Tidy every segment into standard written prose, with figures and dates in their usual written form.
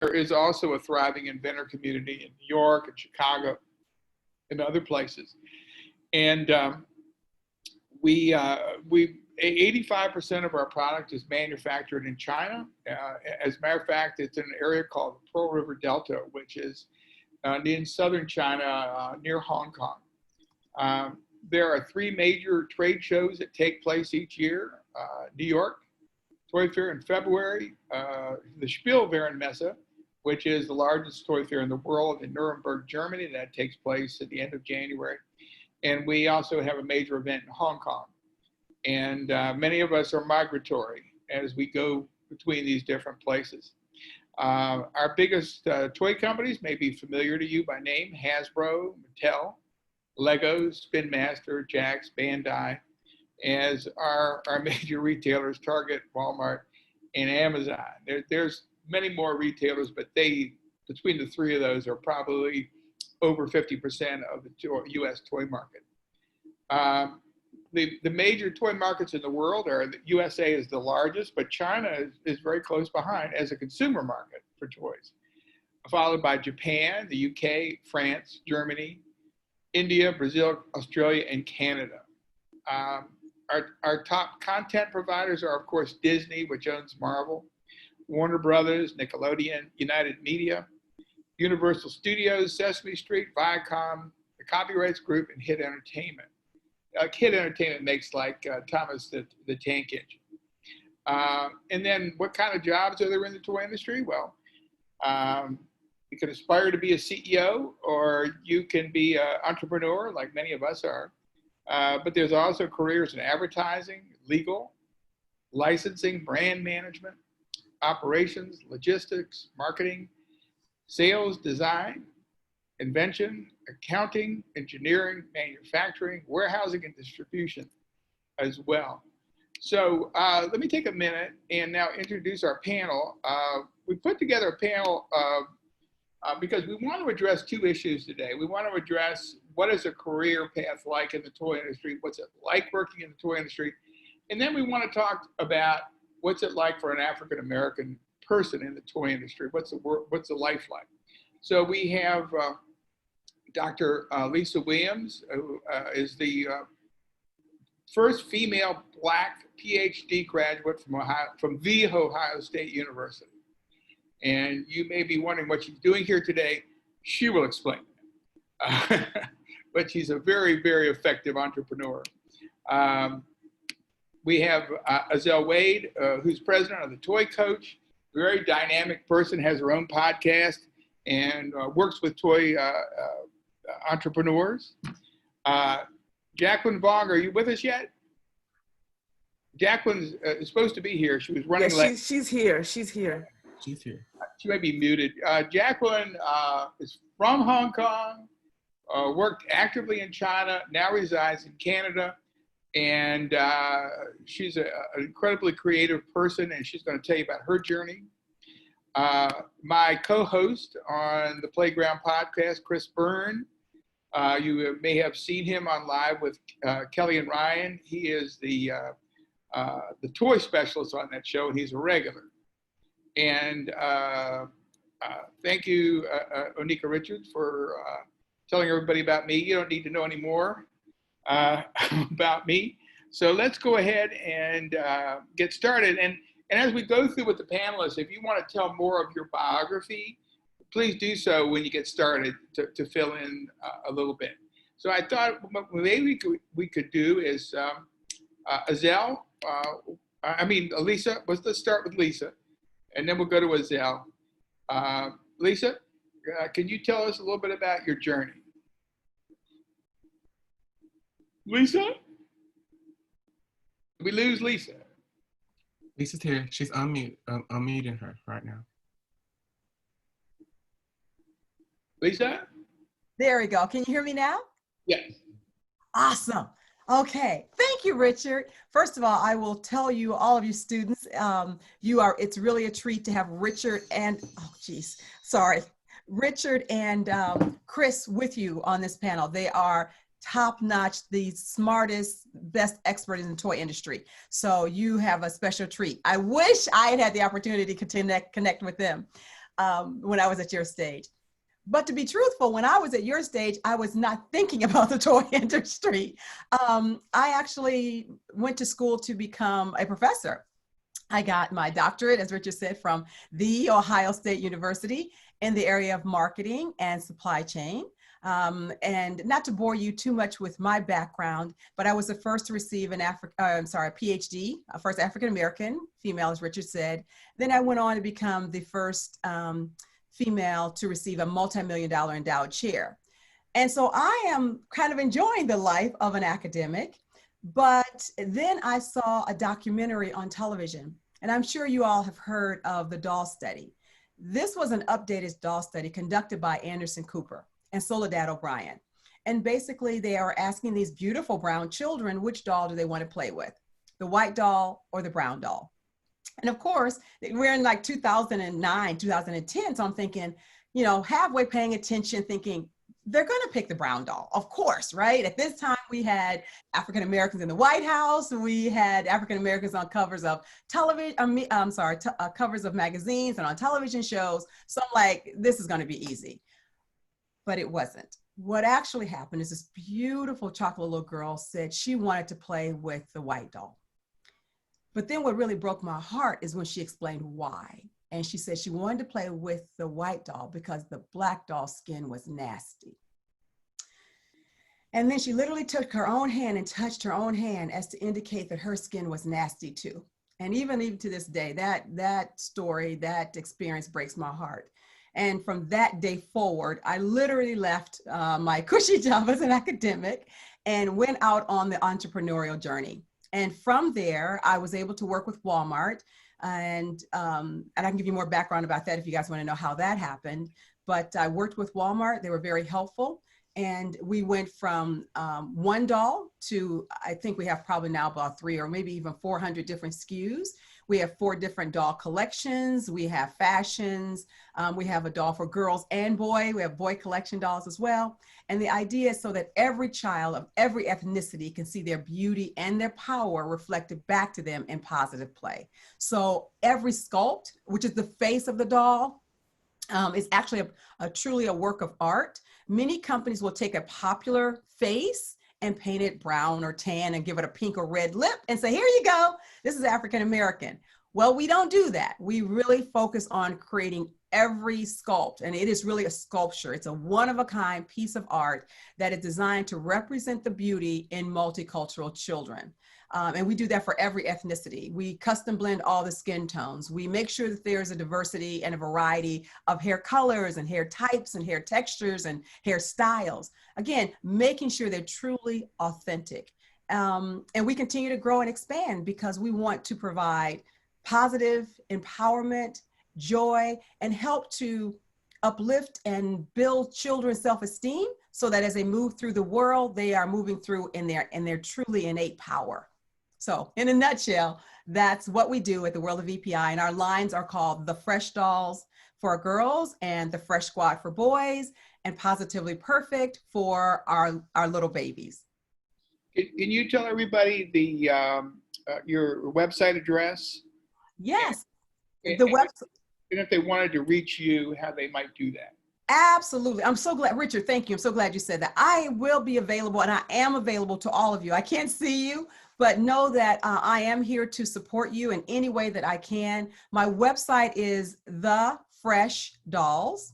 there is also a thriving inventor community in New York and Chicago and other places. And we 85% of our product is manufactured in China. As a matter of fact, it's in an area called the Pearl River Delta, which is in southern China near Hong Kong. There are 3 major trade shows that take place each year. New York Toy Fair in February, the Spielwarenmesse, which is the largest toy fair in the world in Nuremberg, Germany. That takes place at the end of January. And we also have a major event in Hong Kong. And many of us are migratory as we go between these different places. Our biggest toy companies may be familiar to you by name: Hasbro, Mattel, Lego, Spin Master, Jax, Bandai, as our major retailers, Target, Walmart, and Amazon. There's many more retailers, but between the 3 of those, are probably over 50% of the U.S. toy market. The major toy markets in the world are, the USA is the largest, but China is very close behind as a consumer market for toys, followed by Japan, the UK, France, Germany, India, Brazil, Australia, and Canada. Our top content providers are, of course, Disney, which owns Marvel, Warner Brothers, Nickelodeon, United Media, Universal Studios, Sesame Street, Viacom, the Copyrights Group, and Hit Entertainment. Hit Entertainment makes like Thomas the Tank Engine. And then what kind of jobs are there in the toy industry? Well, you can aspire to be a CEO, or you can be an entrepreneur like many of us are. But there's also careers in advertising, legal, licensing, brand management, operations, logistics, marketing, sales, design, invention, accounting, engineering, manufacturing, warehousing, and distribution as well. So let me take a minute and now introduce our panel. We put together a panel because we want to address 2 issues today. We want to address what is a career path like in the toy industry, what's it like working in the toy industry, and then we want to talk about what's it like for an African-American person in the toy industry, what's the life like. So we have Dr. Lisa Williams, who is the first female Black PhD graduate from The Ohio State University. And you may be wondering what she's doing here today. She will explain. But she's a very, very effective entrepreneur. We have Azelle Wade, who's president of the Toy Coach, very dynamic person, has her own podcast, and works with toy entrepreneurs. Jacqueline Vong, are you with us yet? Jacqueline is supposed to be here. She was running late. She's here. She's here. She's here. She may be muted. Jacqueline is from Hong Kong, worked actively in China, now resides in Canada, and she's an incredibly creative person, and she's going to tell you about her journey. My co-host on the Playground podcast, Chris Byrne, you may have seen him on Live with Kelly and Ryan. He is the toy specialist on that show, and he's a regular. And thank you, Onika Richards, for telling everybody about me. You don't need to know any more about me. So let's go ahead and get started. And as we go through with the panelists, if you want to tell more of your biography, please do so when you get started to fill in a little bit. So I thought what maybe we could do is Azelle, Lisa, let's start with Lisa, and then we'll go to Azelle. Lisa, can you tell us a little bit about your journey? Lisa? Did we lose Lisa? Lisa's here. She's unmuting her right now. Lisa? There we go. Can you hear me now? Yes. Awesome. Okay. Thank you, Richard. First of all, I will tell you, all of you students, it's really a treat to have Richard and, Richard and Chris with you on this panel. They are top-notch, the smartest, best experts in the toy industry. So you have a special treat. I wish I had the opportunity to connect with them. when I was at your stage. But to be truthful, when I was at your stage, I was not thinking about the toy industry. I actually went to school to become a professor. I got my doctorate, as Richard said, from the Ohio State University in the area of marketing and supply chain. And not to bore you too much with my background, but I was the first to receive a PhD, first African-American female, as Richard said. Then I went on to become the first female to receive a multi-million-dollar endowed chair. And so I am kind of enjoying the life of an academic, but then I saw a documentary on television, and I'm sure you all have heard of the doll study. This was an updated doll study conducted by Anderson Cooper and Soledad O'Brien. And basically they are asking these beautiful brown children, which doll do they want to play with? The white doll or the brown doll? And of course, we're in like 2009, 2010. So I'm thinking, you know, halfway paying attention, thinking they're going to pick the brown doll, of course, right? At this time, we had African Americans in the White House. We had African Americans on covers of television, covers of magazines and on television shows. So I'm like, this is going to be easy. But it wasn't. What actually happened is this beautiful chocolate little girl said she wanted to play with the white doll. But then what really broke my heart is when she explained why. And she said she wanted to play with the white doll because the black doll's skin was nasty. And then she literally took her own hand and touched her own hand as to indicate that her skin was nasty too. And even to this day, that story, that experience breaks my heart. And from that day forward, I literally left my cushy job as an academic and went out on the entrepreneurial journey. And from there, I was able to work with Walmart. And I can give you more background about that if you guys want to know how that happened. But I worked with Walmart. They were very helpful. And we went from one doll to, I think we have probably now about 300 or maybe even 400 different SKUs. We have 4 different doll collections. We have fashions. We have a doll for girls and boy. We have boy collection dolls as well. And the idea is so that every child of every ethnicity can see their beauty and their power reflected back to them in positive play. So every sculpt, which is the face of the doll, is actually truly a work of art. Many companies will take a popular face and paint it brown or tan and give it a pink or red lip and say, here you go, this is African American. Well, we don't do that. We really focus on creating every sculpt, and it is really a sculpture. It's a one-of-a-kind piece of art that is designed to represent the beauty in multicultural children. And we do that for every ethnicity. We custom blend all the skin tones. We make sure that there's a diversity and a variety of hair colors and hair types and hair textures and hairstyles. Again, making sure they're truly authentic. And we continue to grow and expand because we want to provide positive empowerment, joy, and help to uplift and build children's self-esteem so that as they move through the world, they are moving through in their truly innate power. So in a nutshell, that's what we do at the World of EPI. And our lines are called the Fresh Dolls for girls and the Fresh Squad for boys and Positively Perfect for our little babies. Can you tell everybody your website address? Yes, And the website. And if they wanted to reach you, how they might do that. Absolutely. I'm so glad, Richard, thank you. I'm so glad you said that. I will be available and I am available to all of you. I can't see you, but know that I am here to support you in any way that I can. My website is The Fresh Dolls,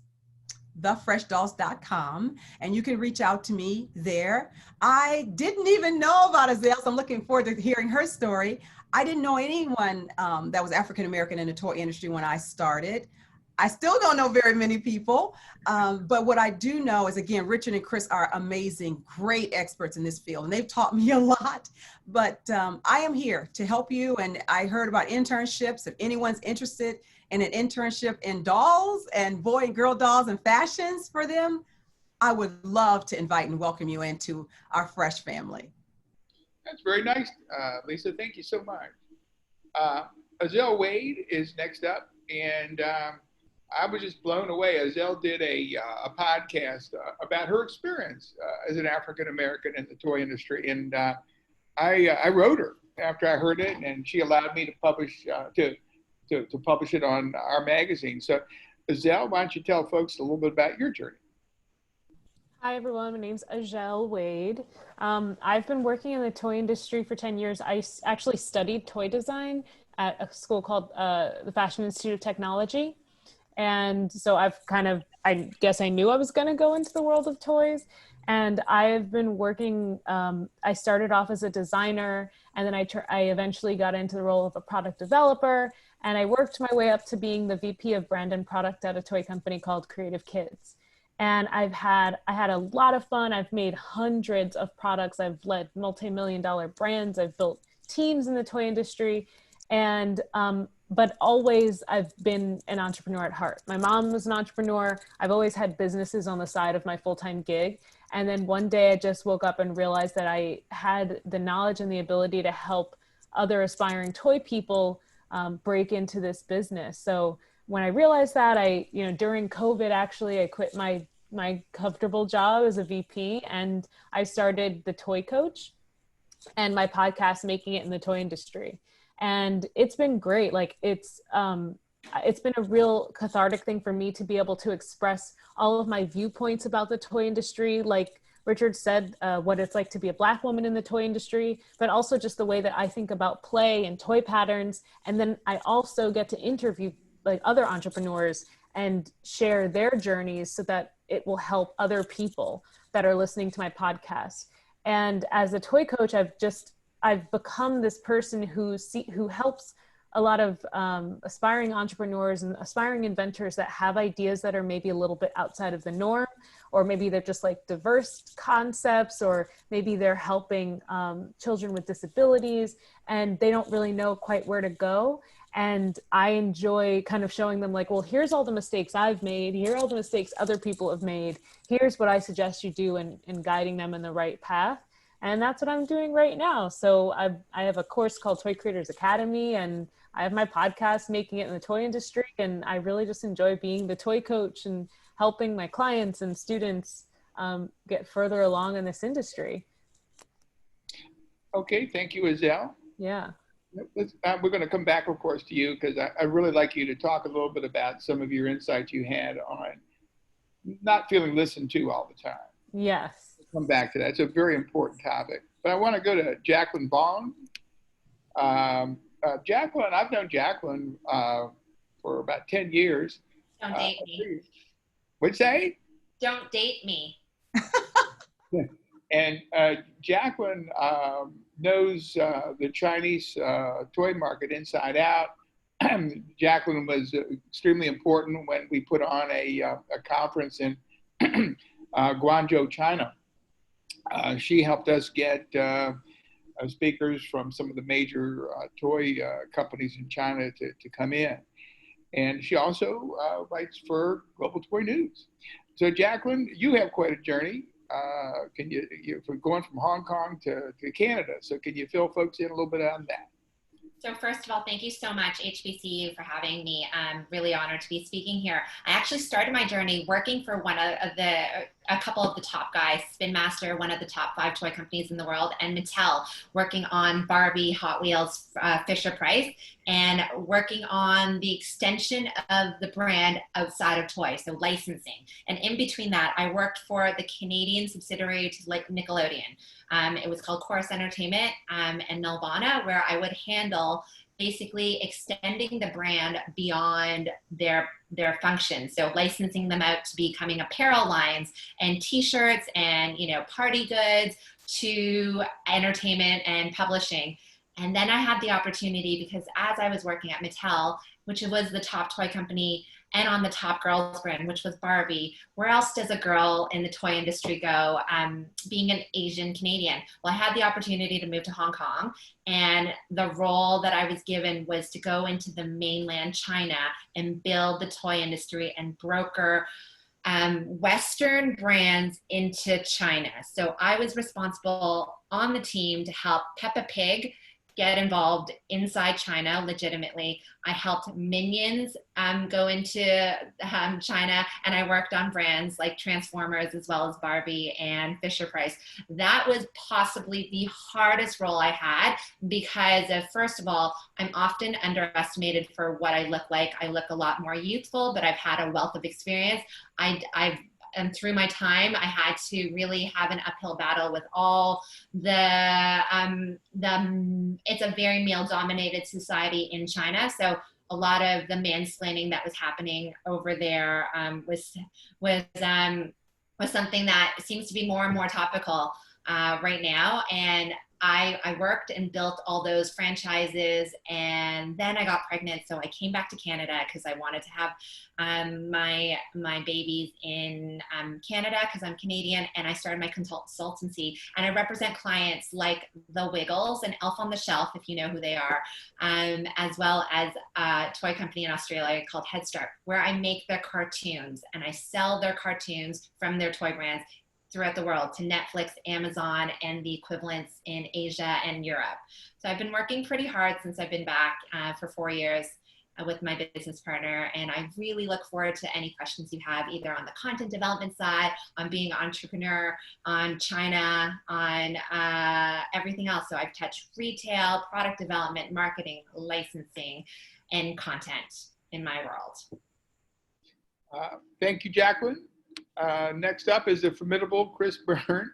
thefreshdolls.com, and you can reach out to me there. I didn't even know about Azelle, so I'm looking forward to hearing her story. I didn't know anyone that was African-American in the toy industry when I started. I still don't know very many people, but what I do know is, again, Richard and Chris are amazing, great experts in this field, and they've taught me a lot, but I am here to help you, and I heard about internships. If anyone's interested in an internship in dolls and boy and girl dolls and fashions for them, I would love to invite and welcome you into our Fresh family. That's very nice, Lisa. Thank you so much. Azelle Wade is next up, and I was just blown away. Azelle did a podcast about her experience as an African American in the toy industry, and I wrote her after I heard it, and she allowed me to publish to publish it on our magazine. So Azelle, why don't you tell folks a little bit about your journey? Hi everyone, my name's Azelle Wade. I've been working in the toy industry for 10 years. Actually studied toy design at a school called the Fashion Institute of Technology. And so I guess I knew I was going to go into the world of toys. And I've been working, I started off as a designer, and then I eventually got into the role of a product developer. And I worked my way up to being the VP of brand and product at a toy company called Creative Kids. And I had a lot of fun. I've made hundreds of products. I've led multi-million-dollar brands. I've built teams in the toy industry. And but always I've been an entrepreneur at heart. My mom was an entrepreneur. I've always had businesses on the side of my full-time gig. And then one day I just woke up and realized that I had the knowledge and the ability to help other aspiring toy people break into this business. So when I realized that, during COVID, actually, I quit my comfortable job as a VP, and I started the Toy Coach and my podcast, Making It in the Toy Industry. And it's been great. Like it's been a real cathartic thing for me to be able to express all of my viewpoints about the toy industry. Like Richard said, what it's like to be a Black woman in the toy industry, but also just the way that I think about play and toy patterns. And then I also get to interview like other entrepreneurs and share their journeys so that it will help other people that are listening to my podcast. And as a toy coach, I've become this person who helps a lot of aspiring entrepreneurs and aspiring inventors that have ideas that are maybe a little bit outside of the norm, or maybe they're just like diverse concepts, or maybe they're helping children with disabilities and they don't really know quite where to go. And I enjoy kind of showing them like, well, here's all the mistakes I've made. Here are all the mistakes other people have made. Here's what I suggest you do, and guiding them in the right path. And that's what I'm doing right now. So I have a course called Toy Creators Academy, and I have my podcast, Making It in the Toy Industry. And I really just enjoy being the toy coach and helping my clients and students get further along in this industry. Okay, thank you, Azelle. Yeah. We're going to come back, of course, to you, because I really like you to talk a little bit about some of your insights you had on not feeling listened to all the time. Yes. We'll come back to that. It's a very important topic. But I want to go to Jacqueline Bond. Jacqueline, I've known Jacqueline for about 10 years. Don't date me. What'd you say? Don't date me. And Jacqueline knows the Chinese toy market inside out. Jacqueline was extremely important when we put on a conference in Guangzhou, China. She helped us get speakers from some of the major toy companies in China to come in. And she also writes for Global Toy News. So Jacqueline, you have quite a journey. Can you from going from Hong Kong to Canada? So can you fill folks in a little bit on that? So first of all, thank you so much, HBCU, for having me. I'm really honored to be speaking here. I actually started my journey working for a couple of the top guys, Spin Master, one of the top 5 toy companies in the world, and Mattel, working on Barbie, Hot Wheels, Fisher-Price, and working on the extension of the brand outside of toys, so licensing. And in between that, I worked for the Canadian subsidiary to Nickelodeon. It was called Chorus Entertainment and Nelvana, where I would handle basically extending the brand beyond their function. So licensing them out to becoming apparel lines and t-shirts and, party goods to entertainment and publishing. And then I had the opportunity, because as I was working at Mattel, which was the top toy company, and on the top girls brand, which was Barbie, where else does a girl in the toy industry go, being an Asian Canadian? Well, I had the opportunity to move to Hong Kong, and the role that I was given was to go into the mainland China and build the toy industry and broker Western brands into China. So I was responsible on the team to help Peppa Pig get involved inside China legitimately. I helped Minions go into China, and I worked on brands like Transformers as well as Barbie and Fisher-Price. That was possibly the hardest role I had because first of all, I'm often underestimated for what I look like. I look a lot more youthful, but I've had a wealth of experience. And through my time, I had to really have an uphill battle with all it's a very male-dominated society in China. So a lot of the mansplaining that was happening over there was something that seems to be more and more topical right now. And I worked and built all those franchises, and then I got pregnant. So I came back to Canada because I wanted to have my babies in Canada because I'm Canadian, and I started my consultancy, and I represent clients like The Wiggles and Elf on the Shelf, if you know who they are, as well as a toy company in Australia called Head Start, where I make their cartoons and I sell their cartoons from their toy brands throughout the world to Netflix, Amazon, and the equivalents in Asia and Europe. So I've been working pretty hard since I've been back for 4 years with my business partner. And I really look forward to any questions you have, either on the content development side, on being an entrepreneur, on China, on everything else. So I've touched retail, product development, marketing, licensing, and content in my world. Thank you, Jacqueline. Next up is the formidable Chris Byrne.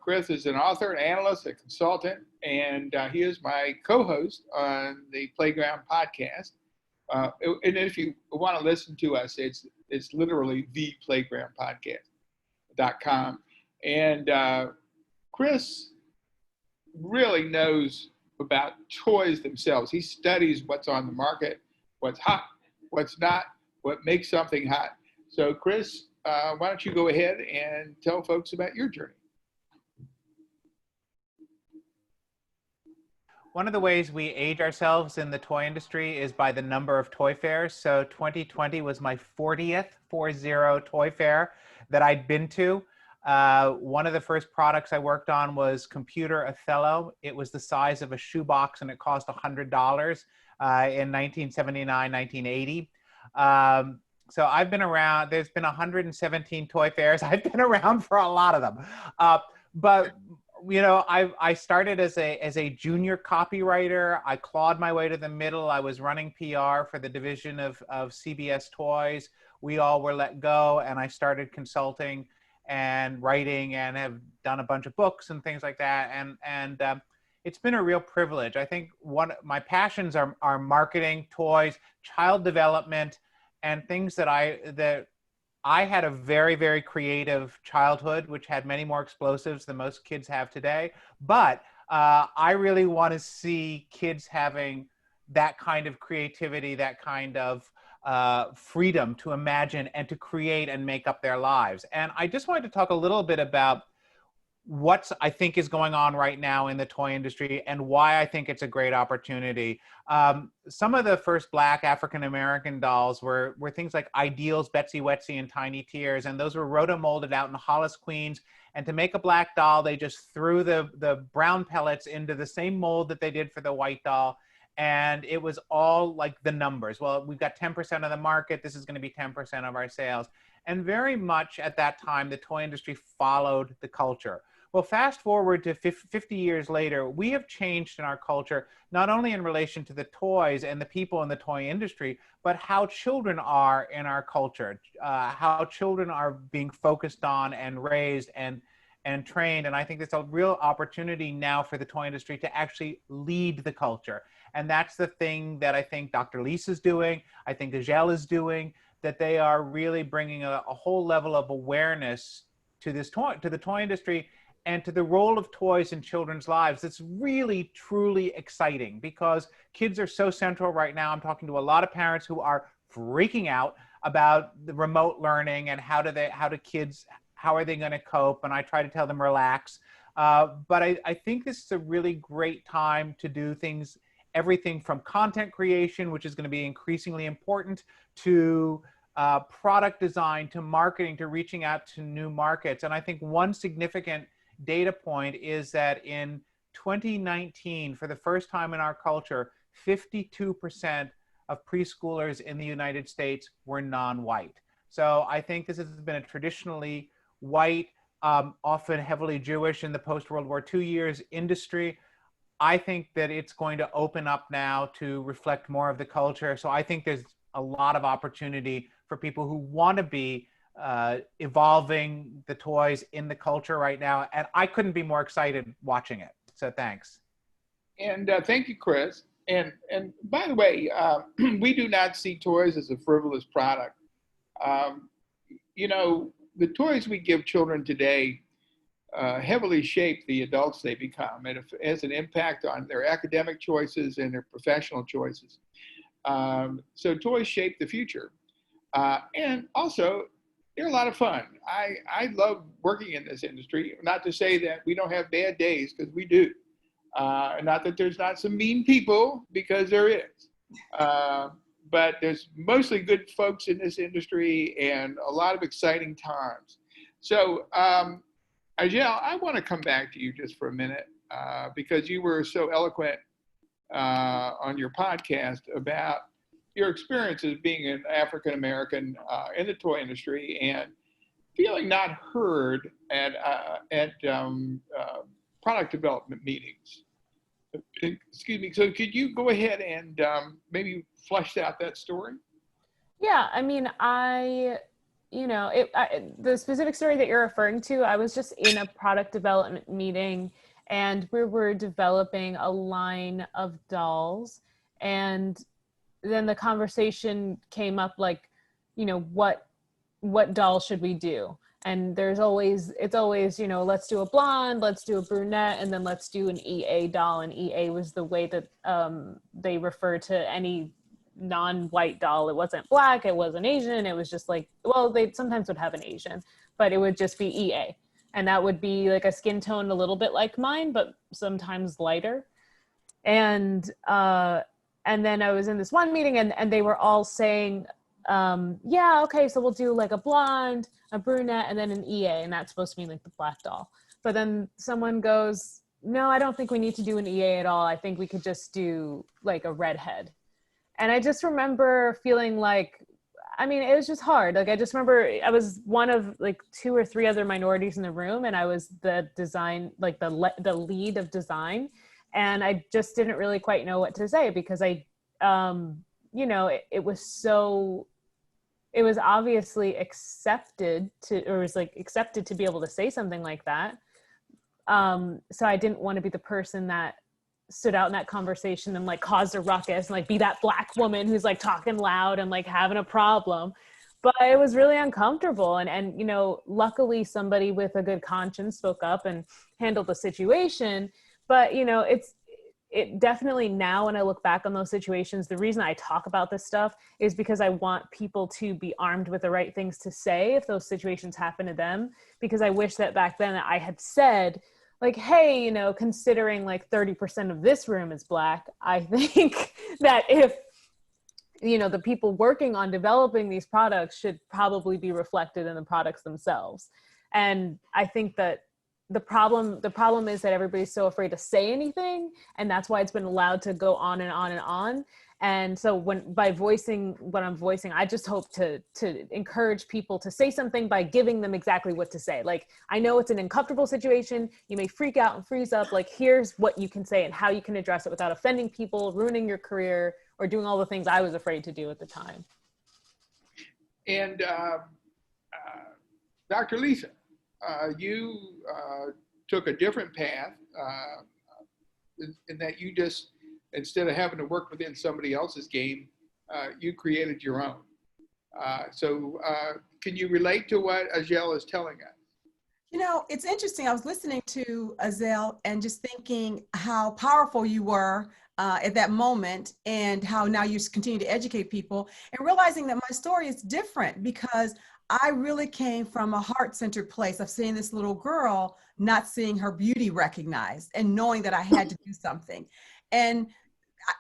Chris is an author, an analyst, a consultant, and he is my co-host on the Playground podcast. And if you want to listen to us, it's literally theplaygroundpodcast.com. And Chris really knows about toys themselves. He studies what's on the market, what's hot, what's not, what makes something hot. So Chris, why don't you go ahead and tell folks about your journey? One of the ways we age ourselves in the toy industry is by the number of toy fairs. So 2020 was my 40th toy fair that I'd been to. One of the first products I worked on was Computer Othello. It was the size of a shoebox and it cost $100 in 1979, 1980. So I've been around, there's been 117 toy fairs. I've been around for a lot of them. But you know, I started as a junior copywriter. I clawed my way to the middle. I was running PR for the division of CBS Toys. We all were let go, and I started consulting and writing and have done a bunch of books and things like that. And it's been a real privilege. I think my passions are marketing, toys, child development, and things that I had a very, very creative childhood, which had many more explosives than most kids have today. But I really want to see kids having that kind of creativity, that kind of freedom to imagine and to create and make up their lives. And I just wanted to talk a little bit about what I think is going on right now in the toy industry and why I think it's a great opportunity. Some of the first Black African-American dolls were things like Ideals, Betsy Wetsy, and Tiny Tears, and those were roto-molded out in Hollis, Queens. And to make a black doll, they just threw the brown pellets into the same mold that they did for the white doll, and it was all like the numbers. Well, we've got 10% of the market, this is going to be 10% of our sales. And very much at that time, the toy industry followed the culture. Well, fast forward to 50 years later, we have changed in our culture, not only in relation to the toys and the people in the toy industry, but how children are in our culture, how children are being focused on and raised and trained. And I think there's a real opportunity now for the toy industry to actually lead the culture. And that's the thing that I think Dr. Lisa's doing, I think Agel is doing, that they are really bringing a whole level of awareness to the toy industry and to the role of toys in children's lives. It's really, truly exciting because kids are so central right now. I'm talking to a lot of parents who are freaking out about the remote learning and how are they going to cope? And I try to tell them relax. But I think this is a really great time to do things, everything from content creation, which is going to be increasingly important, to product design, to marketing, to reaching out to new markets. And I think one significant data point is that in 2019, for the first time in our culture, 52% of preschoolers in the United States were non-white. So I think this has been a traditionally white, often heavily Jewish in the post-World War II years industry. I think that it's going to open up now to reflect more of the culture. So I think there's a lot of opportunity for people who want to be evolving the toys in the culture right now. And I couldn't be more excited watching it. So thanks. And thank you, Chris. And by the way, we do not see toys as a frivolous product. You know, the toys we give children today heavily shape the adults they become, and it has an impact on their academic choices and their professional choices. So toys shape the future. And also, they're a lot of fun. I love working in this industry. Not to say that we don't have bad days, because we do. Not that there's not some mean people, because there is. But there's mostly good folks in this industry and a lot of exciting times. So, Ajel, I want to come back to you just for a minute, because you were so eloquent on your podcast about your experiences being an African American in the toy industry and feeling not heard at product development meetings. Excuse me. So could you go ahead and maybe flesh out that story? Yeah, I mean, the specific story that you're referring to, I was just in a product development meeting, and we were developing a line of dolls, and then the conversation came up like, what doll should we do? And it's always, let's do a blonde, let's do a brunette, and then let's do an EA doll. And EA was the way that they refer to any non-white doll. It wasn't Black, it wasn't Asian. It was just like, well, they sometimes would have an Asian, but it would just be EA. And that would be like a skin tone a little bit like mine, but sometimes lighter. And then I was in this one meeting, and they were all saying, yeah, okay, so we'll do like a blonde, a brunette, and then an EA, and that's supposed to be like the Black doll. But then someone goes, no, I don't think we need to do an EA at all. I think we could just do like a redhead. And I just remember feeling like, I mean, it was just hard. Like, I just remember I was one of like 2 or 3 other minorities in the room, and I was the design, like the lead of design. And I just didn't really quite know what to say, because it was obviously accepted to be able to say something like that. So I didn't want to be the person that stood out in that conversation and like caused a ruckus and like be that Black woman who's like talking loud and like having a problem. But it was really uncomfortable. And luckily somebody with a good conscience spoke up and handled the situation. But, it definitely now, when I look back on those situations, the reason I talk about this stuff is because I want people to be armed with the right things to say if those situations happen to them. Because I wish that back then I had said, like, hey, considering like 30% of this room is Black, I think that if, the people working on developing these products should probably be reflected in the products themselves. And I think that the problem is that everybody's so afraid to say anything, and that's why it's been allowed to go on and on and on. And so by voicing what I'm voicing, I just hope to encourage people to say something by giving them exactly what to say. Like, I know it's an uncomfortable situation. You may freak out and freeze up. Like, here's what you can say and how you can address it without offending people, ruining your career, or doing all the things I was afraid to do at the time. And Dr. Lisa, you took a different path in that you just, instead of having to work within somebody else's game, you created your own. So can you relate to what Ajel is telling us? It's interesting. I was listening to Ajel and just thinking how powerful you were at that moment, and how now you continue to educate people, and realizing that my story is different, because I really came from a heart-centered place of seeing this little girl, not seeing her beauty recognized, and knowing that I had to do something. And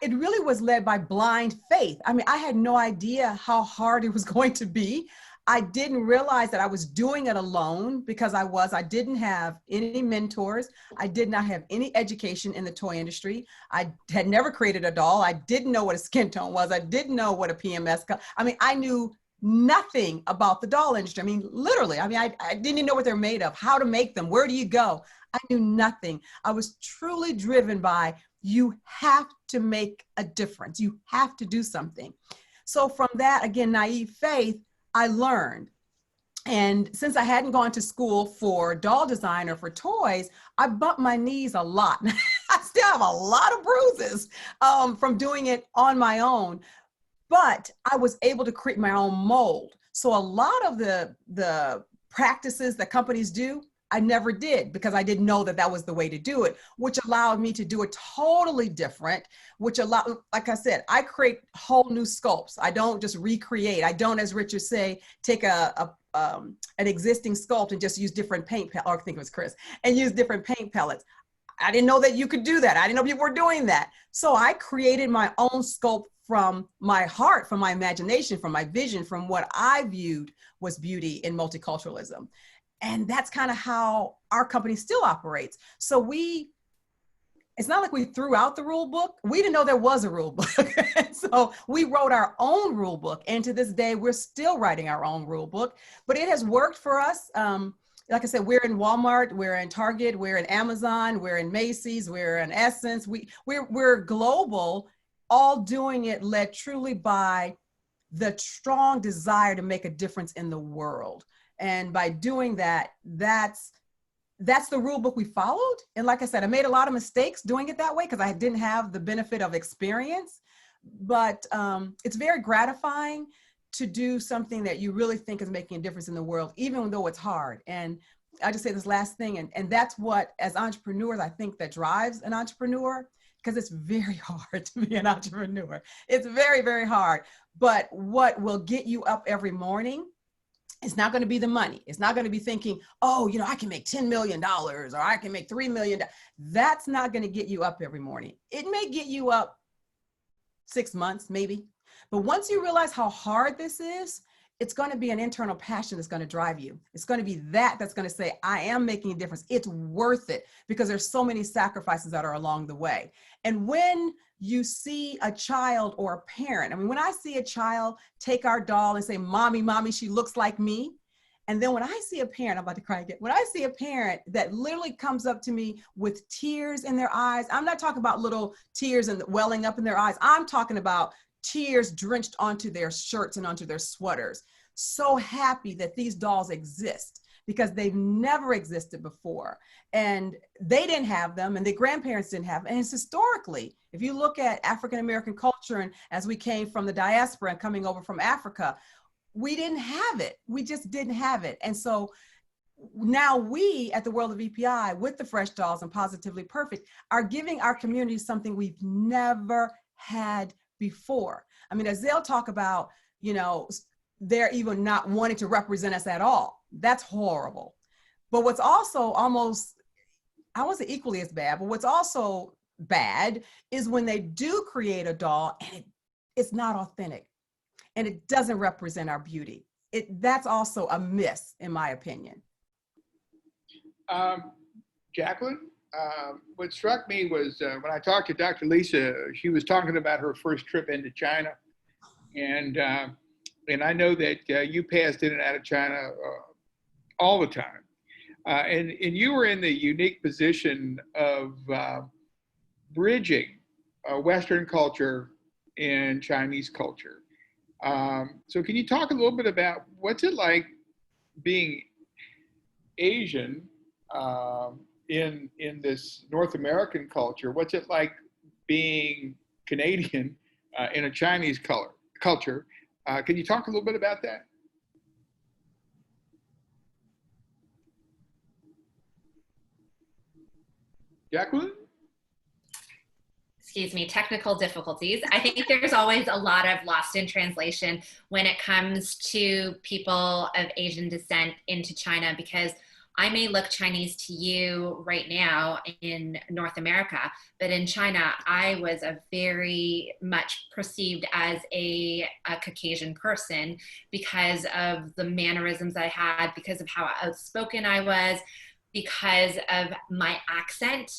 it really was led by blind faith. I mean, I had no idea how hard it was going to be. I didn't realize that I was doing it alone because I didn't have any mentors. I did not have any education in the toy industry. I had never created a doll. I didn't know what a skin tone was. I didn't know what a PMS, I mean, I knew nothing about the doll industry. I mean, literally, I mean, I didn't even know what they're made of, how to make them, where do you go? I knew nothing. I was truly driven by, you have to make a difference. You have to do something. So from that, again, naive faith, I learned. And since I hadn't gone to school for doll design or for toys, I bumped my knees a lot. I still have a lot of bruises from doing it on my own, but I was able to create my own mold. So a lot of the practices that companies do, I never did because I didn't know that that was the way to do it, which allowed me to do it totally different, which allowed, like I said, I create whole new sculpts. I don't just recreate. I don't, as Richard say, take an existing sculpt and just use different paint, or I think it was Chris, and use different paint palettes. I didn't know that you could do that. I didn't know people were doing that. So I created my own sculpt from my heart, from my imagination, from my vision, from what I viewed was beauty in multiculturalism. And that's kind of how our company still operates. So it's not like we threw out the rule book. We didn't know there was a rule book. So we wrote our own rule book. And to this day, we're still writing our own rule book, but it has worked for us. Like I said, we're in Walmart, we're in Target, we're in Amazon, we're in Macy's, we're in Essence. We're global, all doing it led truly by the strong desire to make a difference in the world. And by doing that, that's the rule book we followed. And like I said, I made a lot of mistakes doing it that way because I didn't have the benefit of experience, but it's very gratifying to do something that you really think is making a difference in the world, even though it's hard. And I just say this last thing, and that's what, as entrepreneurs, I think that drives an entrepreneur, because it's very hard to be an entrepreneur. It's very, very hard. But what will get you up every morning, it's not going to be the money. It's not going to be thinking, oh, you know, I can make $10 million or I can make $3 million. That's not going to get you up every morning. It may get you up 6 months, maybe. But once you realize how hard this is, it's going to be an internal passion that's going to drive you. It's going to be that's going to say, I am making a difference. It's worth it because there's so many sacrifices that are along the way. And when you see a child or a parent, I mean, when I see a child take our doll and say, mommy, mommy, she looks like me. And then when I see a parent, I'm about to cry again. When I see a parent that literally comes up to me with tears in their eyes, I'm not talking about little tears and welling up in their eyes. I'm talking about tears drenched onto their shirts and onto their sweaters. So happy that these dolls exist because they've never existed before. And they didn't have them and the grandparents didn't have them. And it's historically, if you look at African-American culture and as we came from the diaspora and coming over from Africa, we didn't have it. We just didn't have it. And so now we at the World of EPI with the Fresh Dolls and Positively Perfect are giving our community something we've never had before. I mean, as they'll talk about, you know, they're even not wanting to represent us at all. That's horrible. But what's also almost, I won't say equally as bad, but what's also bad is when they do create a doll and it's not authentic and it doesn't represent our beauty. That's also a miss, in my opinion. Jacqueline, what struck me was when I talked to Dr. Lisa, she was talking about her first trip into China. And I know that you passed in and out of China all the time. And you were in the unique position of bridging Western culture and Chinese culture. So can you talk a little bit about what's it like being Asian in this North American culture? What's it like being Canadian in a Chinese culture? Can you talk a little bit about that? Jacqueline? Excuse me, technical difficulties. I think there's always a lot of lost in translation when it comes to people of Asian descent into China, because I may look Chinese to you right now in North America, but in China, I was a very much perceived as a Caucasian person because of the mannerisms I had, because of how outspoken I was, because of my accent.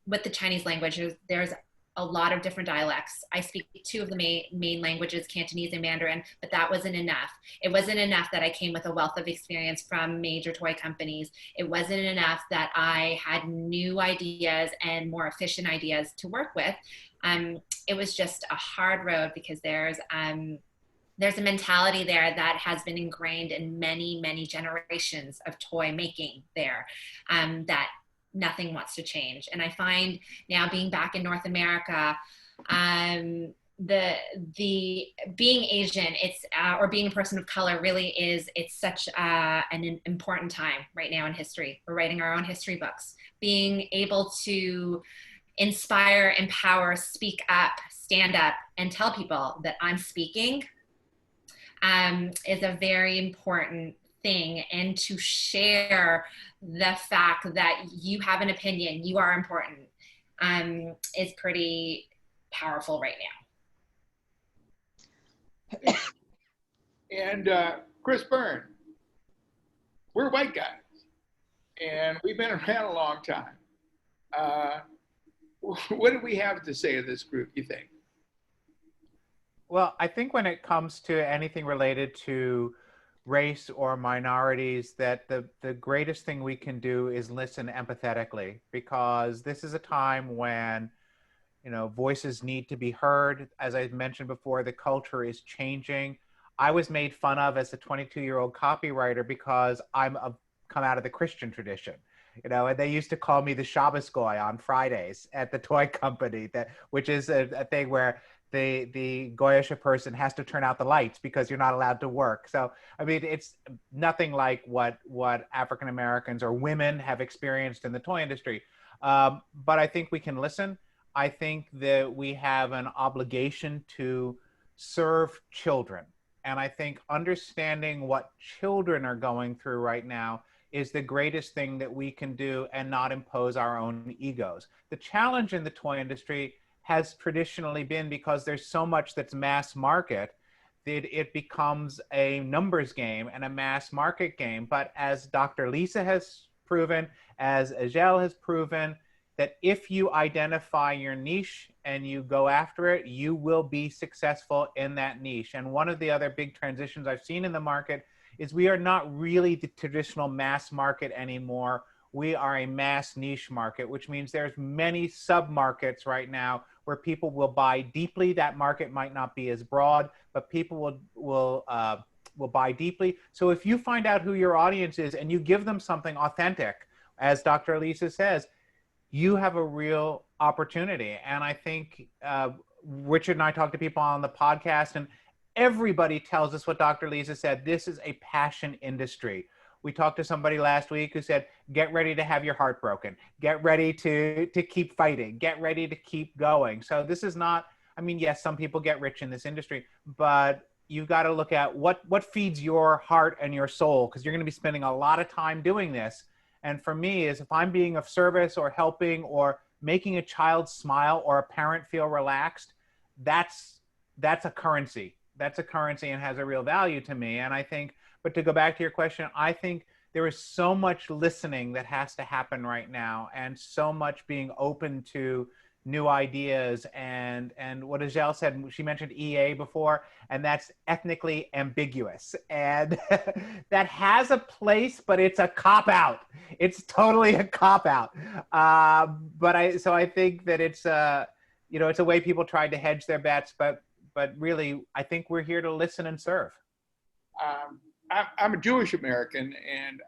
With the Chinese language, there's a lot of different dialects. I speak two of the main languages, Cantonese and Mandarin, but that wasn't enough. It wasn't enough that I came with a wealth of experience from major toy companies. It wasn't enough that I had new ideas and more efficient ideas to work with. It was just a hard road because there's a mentality there that has been ingrained in many, many generations of toy making there, that nothing wants to change. And I find now, being back in North America, the being Asian, it's or being a person of color really is, it's such an important time right now in history. We're writing our own history books. Being able to inspire, empower, speak up, stand up, and tell people that I'm speaking is a very important thing. And to share the fact that you have an opinion, you are important, is pretty powerful right now. And Chris Byrne, we're white guys, and we've been around a long time. What do we have to say to this group, you think? Well, I think when it comes to anything related to race or minorities, that the greatest thing we can do is listen empathetically, because this is a time when, you know, voices need to be heard. As I mentioned before, the culture is changing. I was made fun of as a 22-year-old copywriter because come out of the Christian tradition, you know, and they used to call me the Shabbos Goy on Fridays at the toy company, which is a thing where the Goyish person has to turn out the lights because you're not allowed to work. So, I mean, it's nothing like what African Americans or women have experienced in the toy industry. But I think we can listen. I think that we have an obligation to serve children. And I think understanding what children are going through right now is the greatest thing that we can do, and not impose our own egos. The challenge in the toy industry has traditionally been, because there's so much that's mass market, that it becomes a numbers game and a mass market game. But as Dr. Lisa has proven, as Ajel has proven, that if you identify your niche and you go after it, you will be successful in that niche. And one of the other big transitions I've seen in the market is we are not really the traditional mass market anymore. We are a mass niche market, which means there's many sub-markets right now where people will buy deeply. That market might not be as broad, but people will buy deeply. So if you find out who your audience is and you give them something authentic, as Dr. Lisa says, you have a real opportunity. And I think Richard and I talk to people on the podcast, and everybody tells us what Dr. Lisa said. This is a passion industry. We talked to somebody last week who said, get ready to have your heart broken. Get ready to keep fighting. Get ready to keep going. So this is not, I mean, yes, some people get rich in this industry, but you've got to look at what feeds your heart and your soul, because you're going to be spending a lot of time doing this. And for me, is if I'm being of service or helping or making a child smile or a parent feel relaxed, that's a currency. That's a currency and has a real value to me. And I think, but to go back to your question, I think there is so much listening that has to happen right now, and so much being open to new ideas. And what Ajel said, she mentioned EA before, and that's ethnically ambiguous. And that has a place, but it's a cop-out. It's totally a cop-out. So I think that it's it's a way people tried to hedge their bets, but really, I think we're here to listen and serve. I'm a Jewish American, and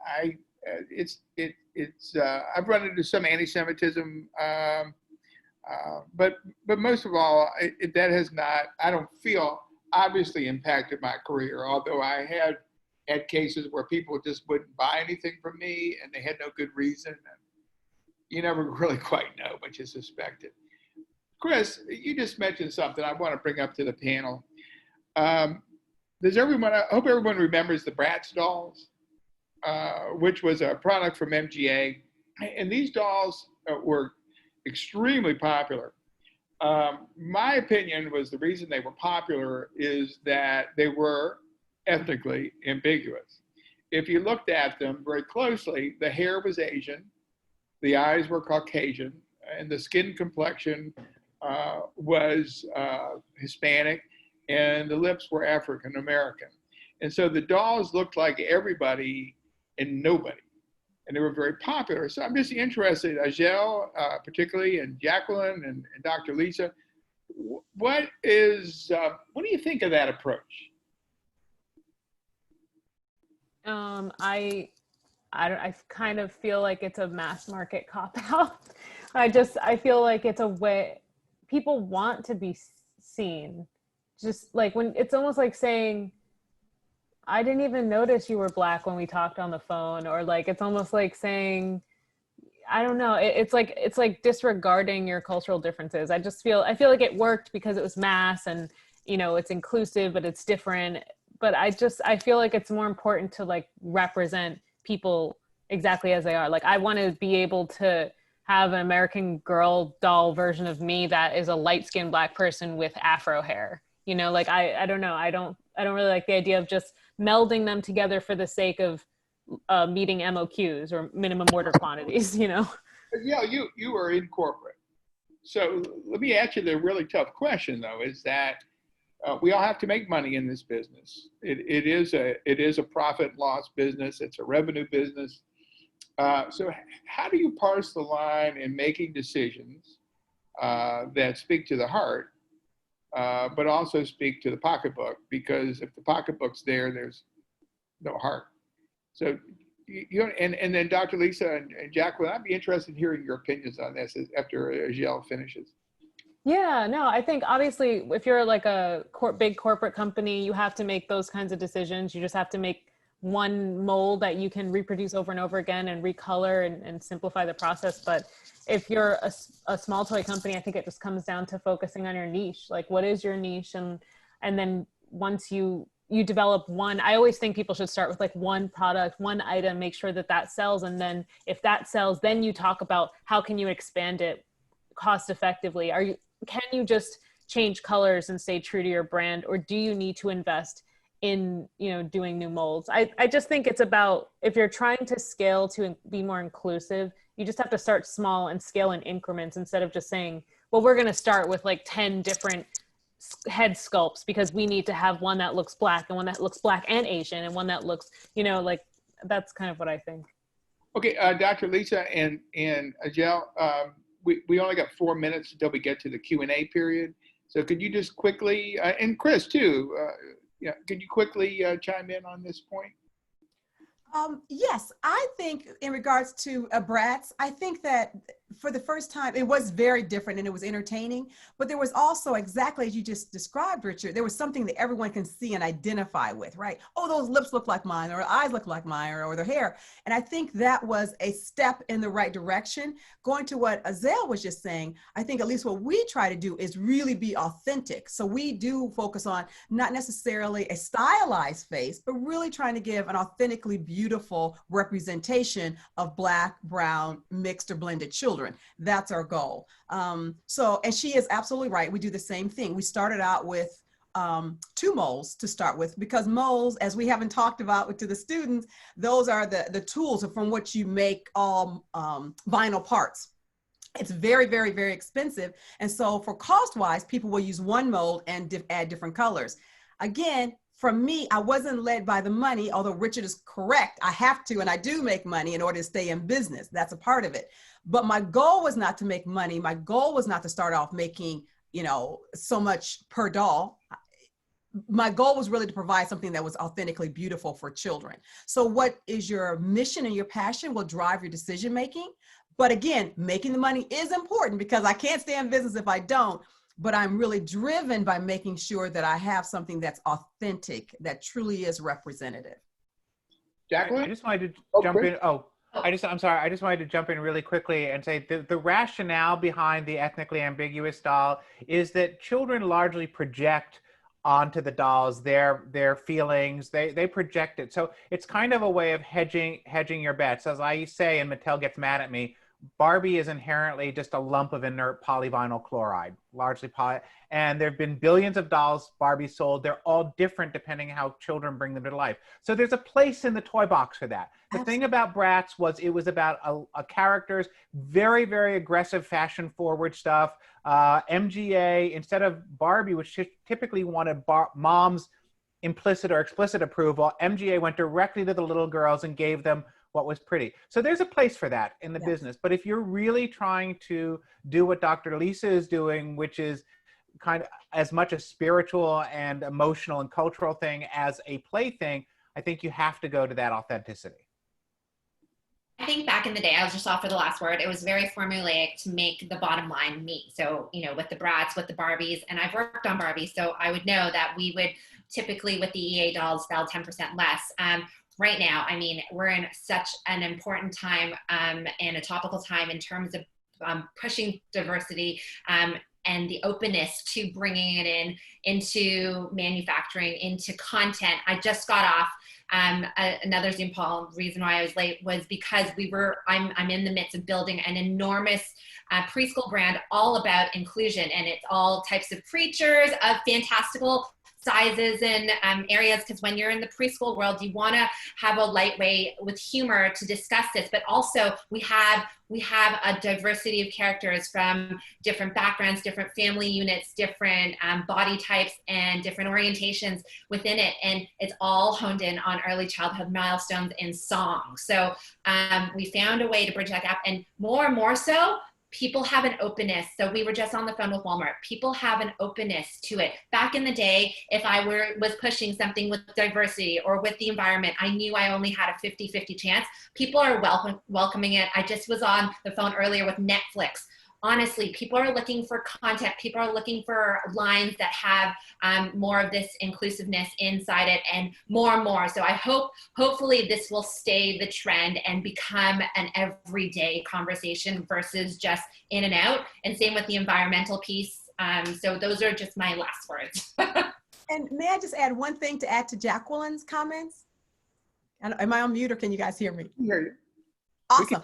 I've run into some anti-Semitism, but most of all, that has not, I don't feel, obviously impacted my career. Although I had cases where people just wouldn't buy anything from me, and they had no good reason. And you never really quite know, but you suspect it. Chris, you just mentioned something I want to bring up to the panel. I hope everyone remembers the Bratz dolls. which was a product from MGA. And these dolls were extremely popular. My opinion was the reason they were popular is that they were ethnically ambiguous. If you looked at them very closely, the hair was Asian, the eyes were Caucasian, and the skin complexion was Hispanic, and the lips were African American. And so the dolls looked like everybody and nobody, and they were very popular. So I'm just interested, Ajel, particularly, and Jacqueline and Dr. Lisa, what do you think of that approach? I kind of feel like it's a mass market cop out. I feel like it's a way people want to be seen. Just like when it's almost like saying, I didn't even notice you were Black when we talked on the phone, or like, it's almost like saying, I don't know. It's like disregarding your cultural differences. I feel like it worked because it was mass and, you know, it's inclusive, but it's different. But I feel like it's more important to like represent people exactly as they are. Like I want to be able to have an American Girl doll version of me that is a light-skinned Black person with Afro hair. You know, like I don't know. I don't really like the idea of just melding them together for the sake of meeting MOQs or minimum order quantities, you know? Yeah, you are in corporate. So let me ask you the really tough question though, is that we all have to make money in this business. It is a profit and loss business. It's a revenue business. So how do you parse the line in making decisions that speak to the heart, but also speak to the pocketbook? Because if the pocketbook's there, there's no heart. So and then Dr. Lisa and Jacqueline, I'd be interested in hearing your opinions on this after Ajel finishes. Yeah, no, I think obviously if you're like a big corporate company, you have to make those kinds of decisions. You just have to make one mold that you can reproduce over and over again and recolor and simplify the process. But if you're a small toy company, I think it just comes down to focusing on your niche. Like what is your niche? And then once you develop one, I always think people should start with like one product, one item, make sure that sells. And then if that sells, then you talk about how can you expand it cost effectively? Can you just change colors and stay true to your brand, or do you need to invest in, you know, doing new molds? I just think it's about, if you're trying to scale to be more inclusive, you just have to start small and scale in increments instead of just saying, well, we're going to start with like 10 different head sculpts because we need to have one that looks Black and one that looks Black and Asian and one that looks, you know, like that's kind of what I think. Okay, Dr. Lisa and Ajel, we only got 4 minutes until we get to the Q&A period. So could you just quickly, and Chris too, could you quickly chime in on this point? Yes, I think in regards to Bratz, I think that for the first time, it was very different and it was entertaining, but there was also, exactly as you just described, Richard, there was something that everyone can see and identify with, right? Oh, those lips look like mine, or eyes look like mine, or their hair. And I think that was a step in the right direction. Going to what Ajel was just saying, I think at least what we try to do is really be authentic. So we do focus on not necessarily a stylized face, but really trying to give an authentically beautiful representation of Black, brown, mixed or blended children. That's our goal. And she is absolutely right. We do the same thing. We started out with 2 molds to start with, because molds, as we haven't talked about to the students, those are the tools from which you make all vinyl parts. It's very, very, very expensive. And so for cost-wise, people will use one mold and add different colors. Again, for me, I wasn't led by the money, although Richard is correct. I have to, and I do make money in order to stay in business. That's a part of it. But my goal was not to make money. My goal was not to start off making, you know, so much per doll. My goal was really to provide something that was authentically beautiful for children. So what is your mission and your passion will drive your decision-making. But again, making the money is important because I can't stay in business if I don't. But I'm really driven by making sure that I have something that's authentic, that truly is representative. Jacqueline? I just wanted to jump in. I'm sorry. I just wanted to jump in really quickly and say the rationale behind the ethnically ambiguous doll is that children largely project onto the dolls, their feelings, they project it. So it's kind of a way of hedging your bets. As I say, and Mattel gets mad at me, Barbie is inherently just a lump of inert polyvinyl chloride, largely poly. And there have been billions of dolls Barbie sold. They're all different depending on how children bring them to life. So there's a place in the toy box for that. The thing about Bratz was it was about a characters, very, very aggressive, fashion forward stuff. MGA, instead of Barbie, which typically wanted mom's implicit or explicit approval, MGA went directly to the little girls and gave them what was pretty. So there's a place for that in the business. But if you're really trying to do what Dr. Lisa is doing, which is kind of as much a spiritual and emotional and cultural thing as a play thing, I think you have to go to that authenticity. I think back in the day, I was just off for the last word. It was very formulaic to make the bottom line meet. So, you know, with the Bratz, with the Barbies, and I've worked on Barbie, so I would know that we would typically with the EA dolls sell 10% less. Right now, I mean, we're in such an important time and a topical time in terms of pushing diversity and the openness to bringing it into manufacturing, into content. I just got off another Zoom call. The reason why I was late was because I'm in the midst of building an enormous preschool brand all about inclusion, and it's all types of creatures of fantastical sizes and areas, because when you're in the preschool world, you want to have a light way with humor to discuss this, but also we have a diversity of characters from different backgrounds, different family units, different body types, and different orientations within it, and it's all honed in on early childhood milestones and song. So we found a way to bridge that gap, and more so, people have an openness. So we were just on the phone with Walmart. People have an openness to it. Back in the day, if I was pushing something with diversity or with the environment, I knew I only had a 50-50 chance. People are welcoming it. I just was on the phone earlier with Netflix. Honestly, people are looking for content. People are looking for lines that have more of this inclusiveness inside it, and more. So I hopefully this will stay the trend and become an everyday conversation versus just in and out. And same with the environmental piece. So those are just my last words. And may I just add one thing to add to Jacqueline's comments? And am I on mute, or can you guys hear me? I hear you. Awesome.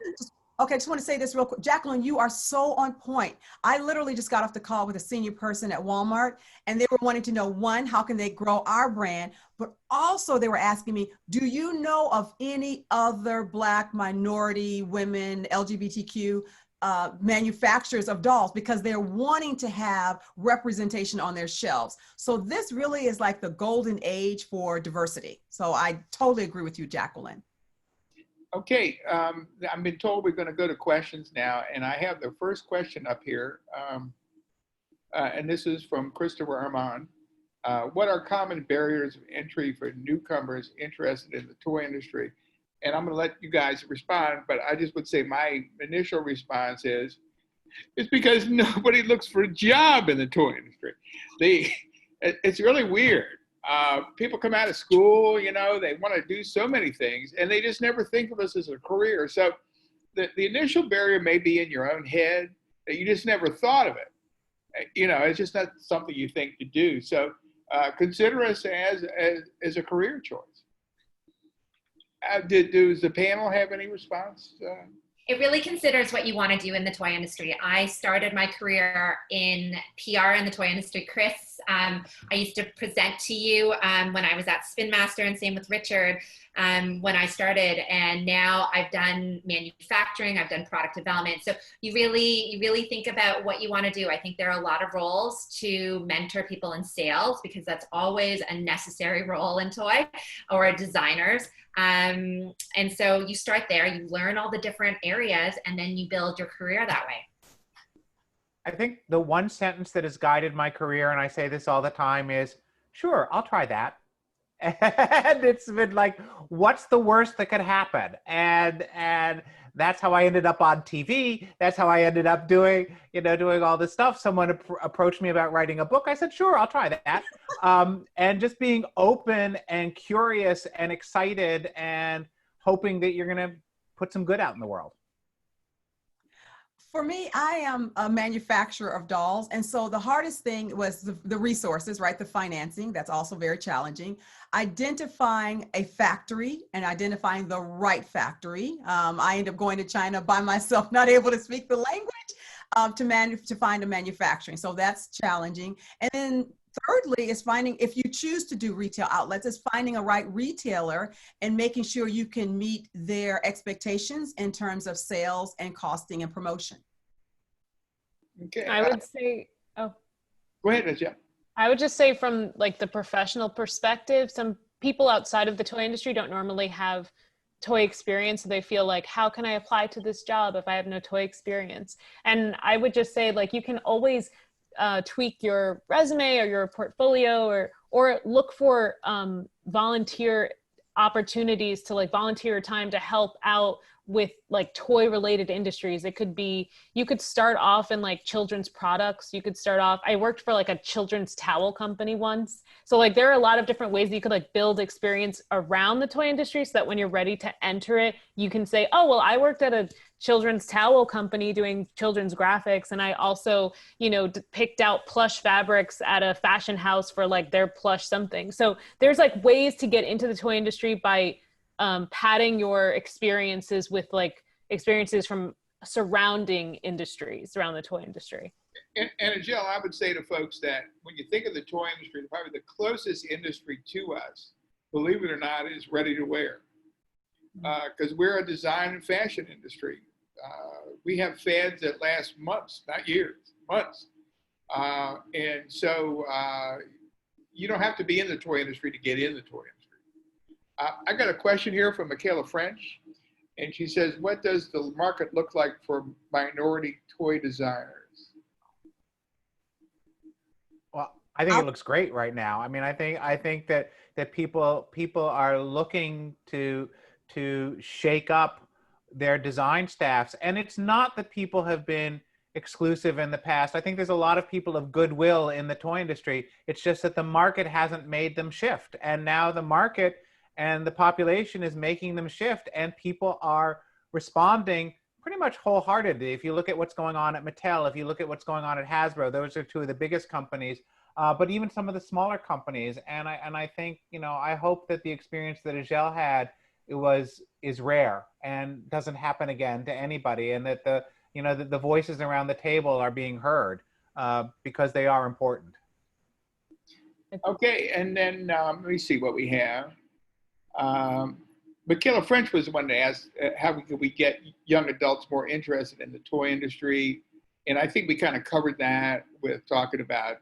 Okay, I just want to say this real quick. Jacqueline, you are so on point. I literally just got off the call with a senior person at Walmart, and they were wanting to know, one, how can they grow our brand? But also they were asking me, do you know of any other Black, minority, women, LGBTQ manufacturers of dolls? Because they're wanting to have representation on their shelves. So this really is like the golden age for diversity. So I totally agree with you, Jacqueline. Okay, I've been told we're going to go to questions now, and I have the first question up here, and this is from Christopher Armand. What are common barriers of entry for newcomers interested in the toy industry? And I'm going to let you guys respond, but I just would say my initial response is, it's because nobody looks for a job in the toy industry. It's really weird. People come out of school, you know, they want to do so many things, and they just never think of us as a career. So the initial barrier may be in your own head, that you just never thought of it. You know, it's just not something you think to do. So consider us as a career choice. Does the panel have any response? It really considers what you want to do in the toy industry. I started my career in PR in the toy industry. Chris, I used to present to you when I was at Spin Master, and same with Richard when I started. And now I've done manufacturing, I've done product development. So you really think about what you want to do. I think there are a lot of roles to mentor people in sales, because that's always a necessary role in toy, or designers. And so you start there, you learn all the different areas, and then you build your career that way. I think the one sentence that has guided my career, and I say this all the time, is, sure, I'll try that. And it's been like, what's the worst that could happen? And that's how I ended up on TV. That's how I ended up doing all this stuff. Someone approached me about writing a book. I said, sure, I'll try that. And just being open and curious and excited and hoping that you're going to put some good out in the world. For me, I am a manufacturer of dolls. And so the hardest thing was the resources, right? The financing. That's also very challenging. Identifying a factory and identifying the right factory. I ended up going to China by myself, not able to speak the language, to find a manufacturing. So that's challenging. And then thirdly is finding, if you choose to do retail outlets, is finding a right retailer and making sure you can meet their expectations in terms of sales and costing and promotion. Okay. I would say, oh, Go ahead, Jeff. I would just say from like the professional perspective, some people outside of the toy industry don't normally have toy experience. So they feel like, how can I apply to this job if I have no toy experience? And I would just say, like, you can always tweak your resume or your portfolio, or look for volunteer opportunities to like volunteer time to help out with like toy related industries. It could be, you could start off in like children's products. You could start off, I worked for like a children's towel company once. So like there are a lot of different ways that you could like build experience around the toy industry so that when you're ready to enter it, you can say, oh, well, I worked at a children's towel company doing children's graphics. And I also, you know, picked out plush fabrics at a fashion house for like their plush something. So there's like ways to get into the toy industry by padding your experiences with like experiences from surrounding industries around the toy industry. And Jill, I would say to folks that when you think of the toy industry, probably the closest industry to us, believe it or not, is ready to wear. Because we're a design and fashion industry. We have fads that last months, not years, months. And so you don't have to be in the toy industry to get in the toy industry. I got a question here from Michaela French, and she says, what does the market look like for minority toy designers? Well, I think it looks great right now. I mean, I think that people are looking to shake up their design staffs, and it's not that people have been exclusive in the past. I think there's a lot of people of goodwill in the toy industry. It's just that the market hasn't made them shift, and now the market and the population is making them shift, and people are responding pretty much wholeheartedly. If you look at what's going on at Mattel, if you look at what's going on at Hasbro, those are two of the biggest companies, but even some of the smaller companies. And I think, you know, I hope that the experience that Agel had is rare and doesn't happen again to anybody, and that the voices around the table are being heard because they are important. Okay, and then let me see what we have. Michaela French was the one that asked how could we get young adults more interested in the toy industry, and I think we kind of covered that with talking about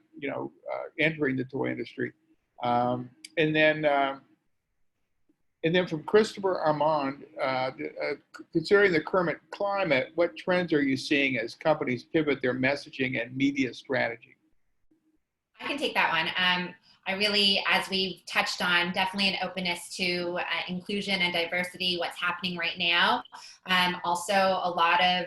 entering the toy industry, and then from Christopher Armand, considering the current climate, what trends are you seeing as companies pivot their messaging and media strategy? I can take that one. I really, as we've touched on, definitely an openness to inclusion and diversity, what's happening right now. Also, a lot of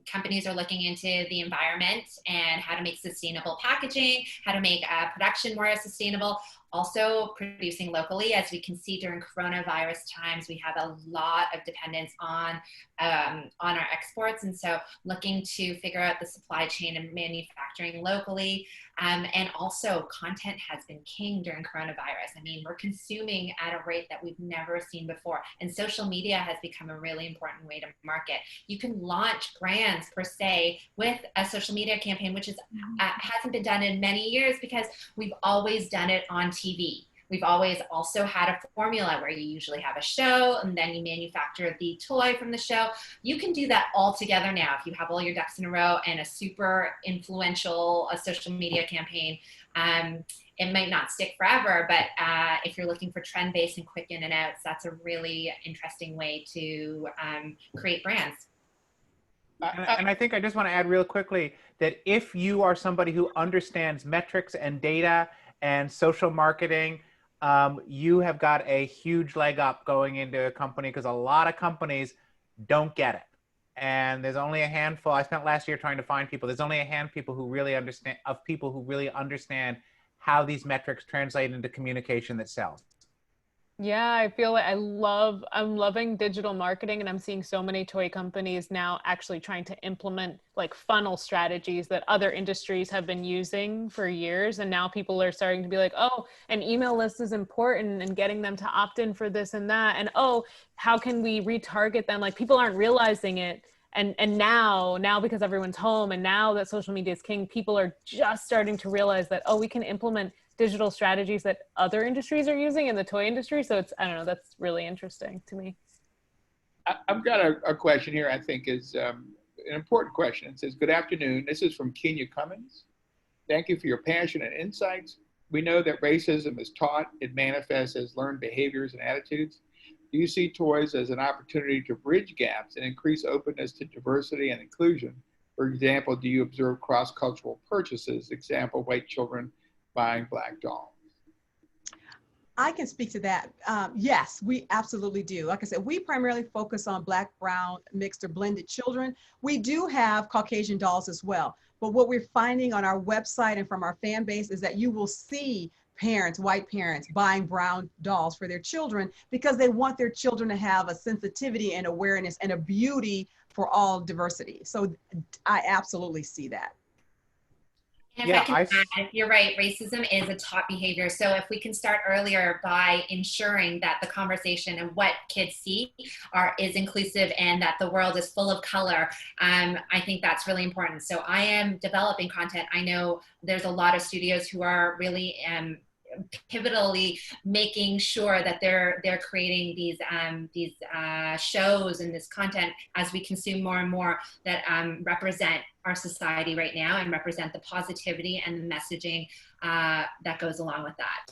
companies are looking into the environment and how to make sustainable packaging, how to make production more sustainable. Also producing locally, as we can see during coronavirus times, we have a lot of dependence on our exports, and so looking to figure out the supply chain and manufacturing locally. And also, content has been king during coronavirus. I mean, we're consuming at a rate that we've never seen before, and social media has become a really important way to market. You can launch brands per se with a social media campaign, which is hasn't been done in many years because we've always done it on TV. We've always also had a formula where you usually have a show and then you manufacture the toy from the show. You can do that all together now if you have all your ducks in a row and a super influential social media campaign. It might not stick forever, but if you're looking for trend-based and quick in and outs, that's a really interesting way to create brands. And I think I just want to add real quickly that if you are somebody who understands metrics and data and social marketing, you have got a huge leg up going into a company, because a lot of companies don't get it. And there's only a handful. I spent last year trying to find people. There's only a handful of people who really understand how these metrics translate into communication that sells. Yeah, I feel like I'm loving digital marketing, and I'm seeing so many toy companies now actually trying to implement like funnel strategies that other industries have been using for years. And now people are starting to be like, oh, an email list is important and getting them to opt in for this and that. And oh, how can we retarget them? Like people aren't realizing it. And now because everyone's home and now that social media is king, people are just starting to realize that, oh, we can implement digital strategies that other industries are using in the toy industry. So it's, I don't know, that's really interesting to me. I've got a question here I think is an important question. It says, good afternoon. This is from Kenya Cummins. Thank you for your passion and insights. We know that racism is taught. It manifests as learned behaviors and attitudes. Do you see toys as an opportunity to bridge gaps and increase openness to diversity and inclusion? For example, do you observe cross-cultural purchases? Example, white children buying black dolls. I can speak to that. Yes, we absolutely do. Like I said, we primarily focus on black, brown, mixed or blended children. We do have Caucasian dolls as well. But what we're finding on our website and from our fan base is that you will see parents, white parents, buying brown dolls for their children because they want their children to have a sensitivity and awareness and a beauty for all diversity. So I absolutely see that. And if I can add, you're right, racism is a taught behavior. So if we can start earlier by ensuring that the conversation and what kids see is inclusive and that the world is full of color, I think that's really important. So I am developing content. I know there's a lot of studios who are really pivotally making sure that they're creating these shows and this content as we consume more and more that represent our society right now and represent the positivity and the messaging that goes along with that.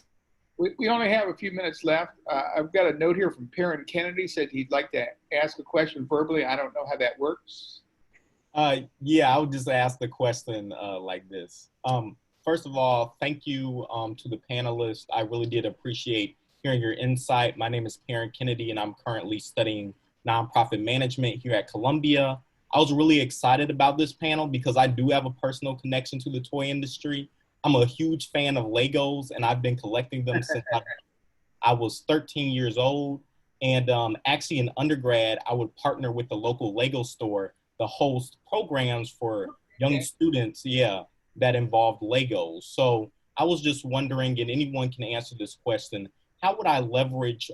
We only have a few minutes left. I've got a note here from Perrin Kennedy, said he'd like to ask a question verbally. I don't know how that works. Yeah, I would just ask the question like this. First of all, thank you to the panelists. I really did appreciate hearing your insight. My name is Perrin Kennedy, and I'm currently studying nonprofit management here at Columbia. I was really excited about this panel because I do have a personal connection to the toy industry. I'm a huge fan of Legos, and I've been collecting them since I was 13 years old. And actually in undergrad, I would partner with the local Lego store to host programs for young students, that involved Legos. So I was just wondering, and anyone can answer this question, how would I leverage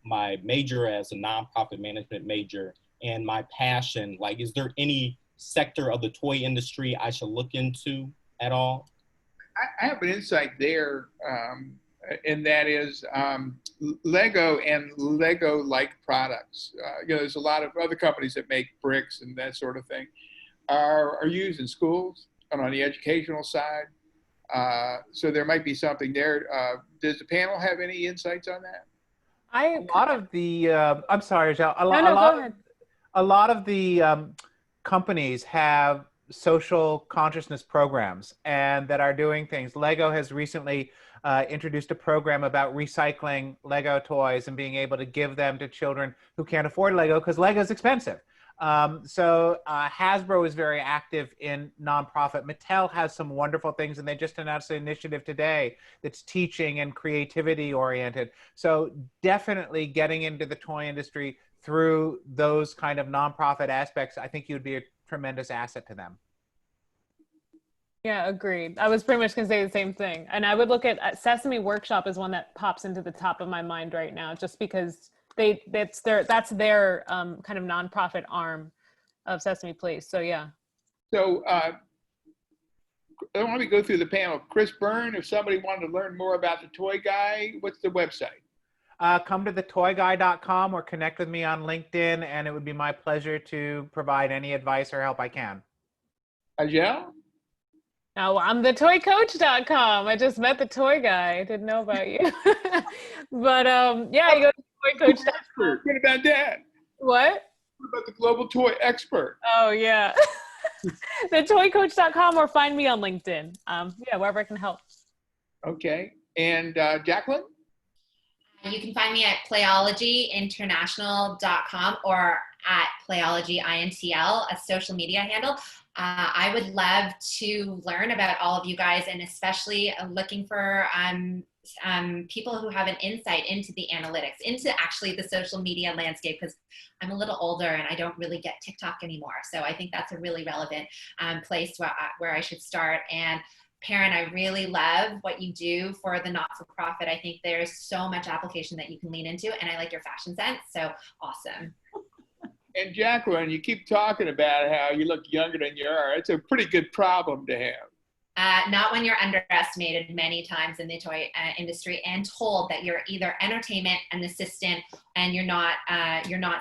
my major as a nonprofit management major and my passion? Like, is there any sector of the toy industry I should look into at all? I have an insight there, and that is Lego and Lego-like products. There's a lot of other companies that make bricks and that sort of thing are used in schools and on the educational side. So there might be something there. Does the panel have any insights on that? A lot of the, I'm sorry, Joe. Go ahead. A lot of the companies have social consciousness programs and that are doing things. Lego has recently introduced a program about recycling Lego toys and being able to give them to children who can't afford Lego because Lego is expensive. So Hasbro is very active in nonprofit. Mattel has some wonderful things, and they just announced an initiative today that's teaching and creativity oriented. So definitely getting into the toy industry through those kind of nonprofit aspects, I think you would be a tremendous asset to them. Yeah, agreed. I was pretty much going to say the same thing. And I would look at Sesame Workshop as one that pops into the top of my mind right now, just because that's their kind of nonprofit arm of Sesame Place. So yeah. So let me go through the panel. Chris Byrne, if somebody wanted to learn more about the Toy Guy, what's the website? Come to thetoyguy.com or connect with me on LinkedIn, and it would be my pleasure to provide any advice or help I can. Ajel? Oh, I'm thetoycoach.com. I just met the toy guy. I didn't know about you. But yeah, you go to thetoycoach.com. What about that? What? What about the global toy expert? Oh, yeah. Thetoycoach.com or find me on LinkedIn. Yeah, wherever I can help. Okay. And Jacqueline? You can find me at playologyinternational.com or at Playology INTL, a social media handle. I would love to learn about all of you guys, and especially looking for people who have an insight into the analytics, into actually the social media landscape, because I'm a little older and I don't really get TikTok anymore. So I think that's a really relevant place where I should start. And Perrin, I really love what you do for the not-for-profit. I think there's so much application that you can lean into, and I like your fashion sense. So awesome. And Jacqueline, you keep talking about how you look younger than you are. It's a pretty good problem to have. Not when you're underestimated many times in the toy industry and told that you're either entertainment, an assistant, and you're not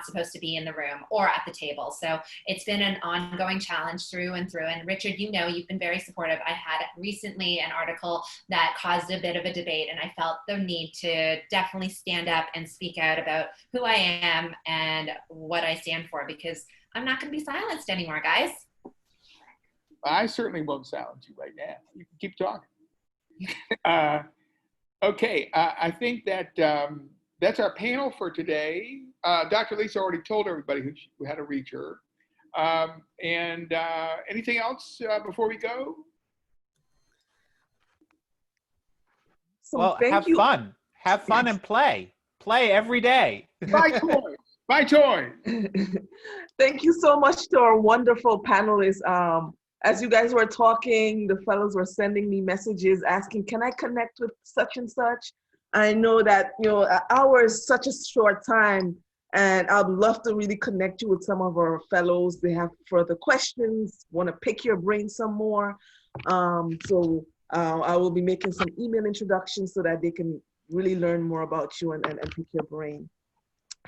supposed to be in the room or at the table. So it's been an ongoing challenge through and through. And Richard, you know, you've been very supportive. I had recently an article that caused a bit of a debate, and I felt the need to definitely stand up and speak out about who I am and what I stand for, because I'm not going to be silenced anymore, guys. I certainly won't silence you right now. You can keep talking. Okay, I think that that's our panel for today. Dr. Lisa already told everybody how to reach her. Anything else before we go? So Well, have fun. Have fun and play. Play every day. Buy toys. Buy toys. Thank you so much to our wonderful panelists. As you guys were talking, the fellows were sending me messages asking, can I connect with such and such? I know that, you know, an hour is such a short time, and I'd love to really connect you with some of our fellows. They have further questions, want to pick your brain some more. So I will be making some email introductions so that they can really learn more about you and pick your brain.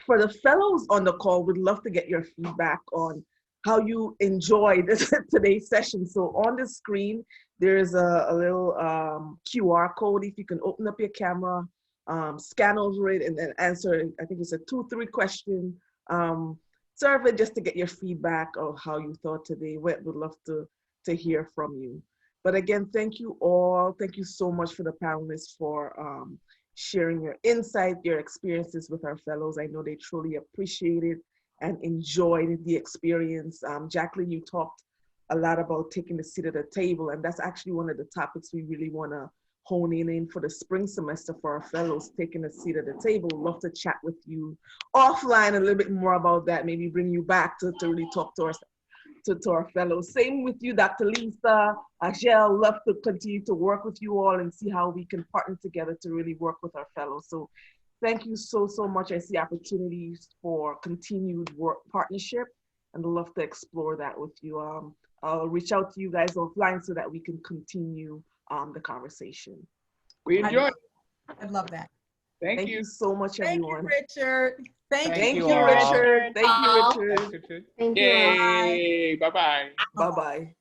For the fellows on the call, we'd love to get your feedback on how you enjoyed today's session. So on the screen, there's a little QR code. If you can open up your camera, scan over it, and then answer, I think it's a 2-3 question survey just to get your feedback of how you thought today went. We'd love to hear from you. But again, thank you all. Thank you so much for the panelists for sharing your insight, your experiences with our fellows. I know they truly appreciate it and enjoyed the experience. Jacqueline, you talked a lot about taking a seat at the table, and that's actually one of the topics we really want to hone in for the spring semester for our fellows, taking a seat at the table. Love to chat with you offline a little bit more about that, maybe bring you back to really talk to our fellows. Same with you, Dr. Lisa, Agel, love to continue to work with you all and see how we can partner together to really work with our fellows. So thank you so much. I see opportunities for continued work partnership, and I'd love to explore that with you. I'll reach out to you guys offline so that we can continue the conversation. We enjoy it. I love that. Thank you so much, everyone. Thank you, Richard. Thank you, all. Richard. Thank you, Richard. Thank you. Yay. Bye-bye. Bye-bye.